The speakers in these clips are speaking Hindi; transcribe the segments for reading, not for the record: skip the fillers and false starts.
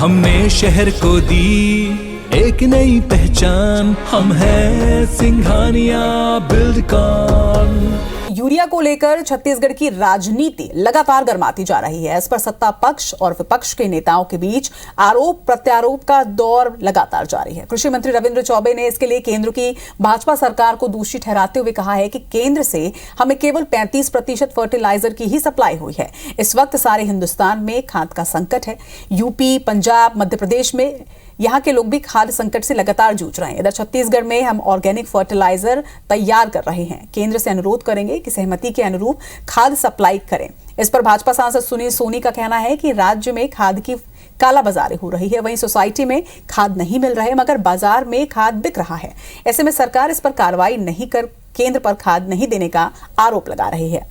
हमने शहर को दी एक नई पहचान, हम हैं सिंघानिया बिल्डकॉन। यूरिया को लेकर छत्तीसगढ़ की राजनीति लगातार गर्माती जा रही है। इस पर सत्ता पक्ष और विपक्ष के नेताओं के बीच आरोप प्रत्यारोप का दौर लगातार जारी है। कृषि मंत्री रविंद्र चौबे ने इसके लिए केंद्र की भाजपा सरकार को दोषी ठहराते हुए कहा है कि केंद्र से हमें केवल 35% फर्टिलाइजर की ही सप्लाई हुई है। इस वक्त सारे हिंदुस्तान में खाद का संकट है। यूपी, पंजाब, मध्य प्रदेश में यहाँ के लोग भी खाद्य संकट से लगातार जूझ रहे हैं। इधर छत्तीसगढ़ में हम ऑर्गेनिक फर्टिलाइजर तैयार कर रहे हैं। केंद्र से अनुरोध करेंगे कि सहमति के अनुरूप खाद सप्लाई करें। इस पर भाजपा सांसद सुनील सोनी का कहना है कि राज्य में खाद की कालाबाजारी हो रही है। वहीं सोसाइटी में खाद नहीं मिल रहे मगर बाजार में खाद बिक रहा है। ऐसे में सरकार इस पर कार्रवाई नहीं कर केंद्र पर खाद नहीं देने का आरोप लगा रही है।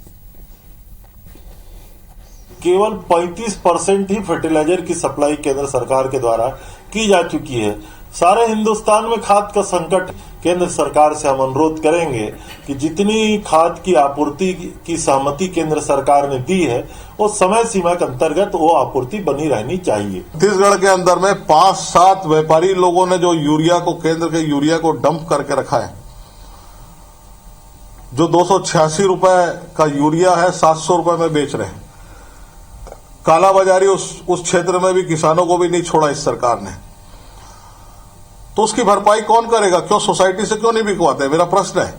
केवल 35% ही फर्टिलाइजर की सप्लाई केंद्र सरकार के द्वारा की जा चुकी है। सारे हिंदुस्तान में खाद का संकट। केंद्र सरकार से हम अनुरोध करेंगे कि जितनी खाद की आपूर्ति की सहमति केंद्र सरकार ने दी है वो समय सीमा के अंतर्गत वो आपूर्ति बनी रहनी चाहिए। छत्तीसगढ़ के अंदर में 5-7 व्यापारी लोगों ने जो यूरिया को केंद्र के यूरिया को डंप करके रखा है, जो 286 रुपए का यूरिया है 700 रुपए में बेच रहे हैं। कालाबाजारी उस क्षेत्र में भी किसानों को भी नहीं छोड़ा इस सरकार ने, तो उसकी भरपाई कौन करेगा? क्यों सोसाइटी से क्यों नहीं बिकवाते? मेरा प्रश्न है।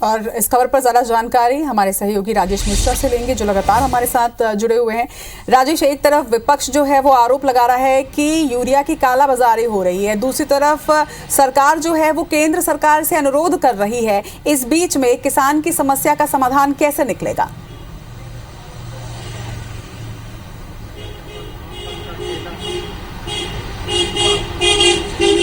और इस खबर पर ज्यादा जानकारी हमारे सहयोगी राजेश मिश्रा से लेंगे जो लगातार हमारे साथ जुड़े हुए हैं। राजेश, एक तरफ विपक्ष जो है वो आरोप लगा रहा है कि यूरिया की कालाबाजारी हो रही है, दूसरी तरफ सरकार जो है वो केंद्र सरकार से अनुरोध कर रही है। इस बीच में किसान की समस्या का समाधान कैसे निकलेगा?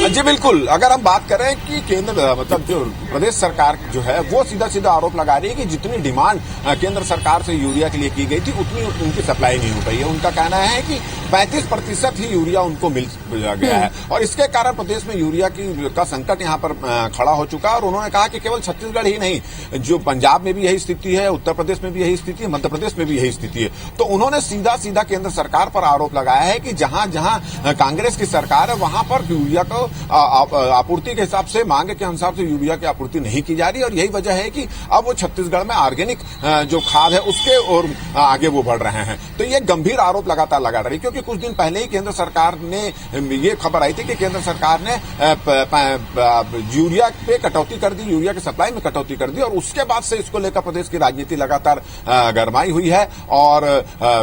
जी बिल्कुल, अगर हम बात करें कि केंद्र मतलब जो प्रदेश सरकार जो है वो सीधा सीधा आरोप लगा रही है कि जितनी डिमांड केंद्र सरकार से यूरिया के लिए की गई थी उतनी उनकी सप्लाई नहीं हो पाई है। उनका कहना है कि 35% ही यूरिया उनको मिल गया है और इसके कारण प्रदेश में यूरिया का संकट यहाँ पर खड़ा हो चुका है। और उन्होंने कहा कि केवल छत्तीसगढ़ ही नहीं, जो पंजाब में भी यही स्थिति है, उत्तर प्रदेश में भी यही स्थिति है, मध्य प्रदेश में भी यही स्थिति है। तो उन्होंने सीधा सीधा केंद्र सरकार पर आरोप लगाया है कि जहां जहां कांग्रेस की सरकार है वहां पर यूरिया को आपूर्ति के हिसाब से, मांग के अनुसार से यूरिया की आपूर्ति नहीं की जा रही और यही वजह है कि अब वो छत्तीसगढ़ में ऑर्गेनिक जो खाद है उसके और आगे वो बढ़ रहे हैं। तो ये गंभीर आरोप लगातार लगा रही, क्योंकि कुछ दिन पहले ही केंद्र सरकार ने ये खबर आई थी कि केंद्र सरकार ने यूरिया पे कटौती कर दी, यूरिया की सप्लाई में कटौती कर दी और उसके बाद से इसको लेकर प्रदेश की राजनीति लगातार गरमाई हुई है। और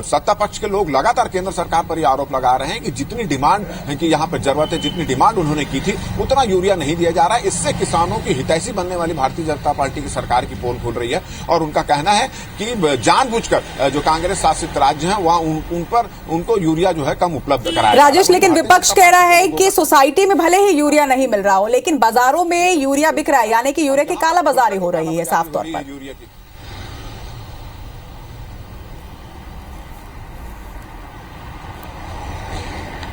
सत्ता पक्ष के लोग लगातार केंद्र सरकार पर ये आरोप लगा रहे हैं कि जितनी डिमांड की यहाँ पर जरूरत है, जितनी डिमांड उन्होंने की थी उतना यूरिया नहीं दिया जा रहा है। इससे किसानों की हितैषी बनने वाली भारतीय जनता पार्टी की सरकार की पोल खुल रही है और उनका कहना है कि जानबूझकर जो कांग्रेस शासित राज्य हैं वहां उन पर उनको यूरिया जो है कम उपलब्ध कराया। राजेश, लेकिन विपक्ष कह रहा है कि सोसाइटी में भले ही यूरिया नहीं मिल रहा हो लेकिन बाजारों में यूरिया बिक रहा है, यानी कि यूरिया की कालाबाजारी हो रही है साफ तौर पर।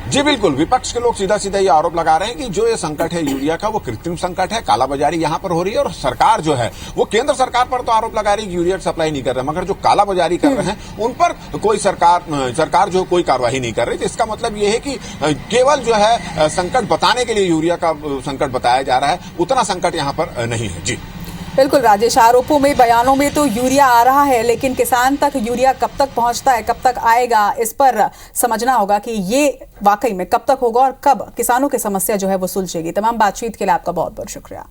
जी बिल्कुल, विपक्ष के लोग सीधा सीधा ये आरोप लगा रहे हैं कि जो ये संकट है यूरिया का वो कृत्रिम संकट है, कालाबाजारी यहाँ पर हो रही है और सरकार जो है वो केंद्र सरकार पर तो आरोप लगा रही है कि यूरिया सप्लाई नहीं कर रहे, मगर जो कालाबाजारी कर रहे हैं उन पर कोई सरकार जो कोई कार्रवाई नहीं कर रही। तो इसका मतलब ये है कि केवल जो है संकट बताने के लिए यूरिया का संकट बताया जा रहा है, उतना संकट यहाँ पर नहीं है। जी बिल्कुल राजेश, आरोपों में, बयानों में तो यूरिया आ रहा है लेकिन किसान तक यूरिया कब तक पहुंचता है, कब तक आएगा, इस पर समझना होगा कि ये वाकई में कब तक होगा और कब किसानों की समस्या जो है वो सुलझेगी। तमाम बातचीत के लिए आपका बहुत बहुत शुक्रिया।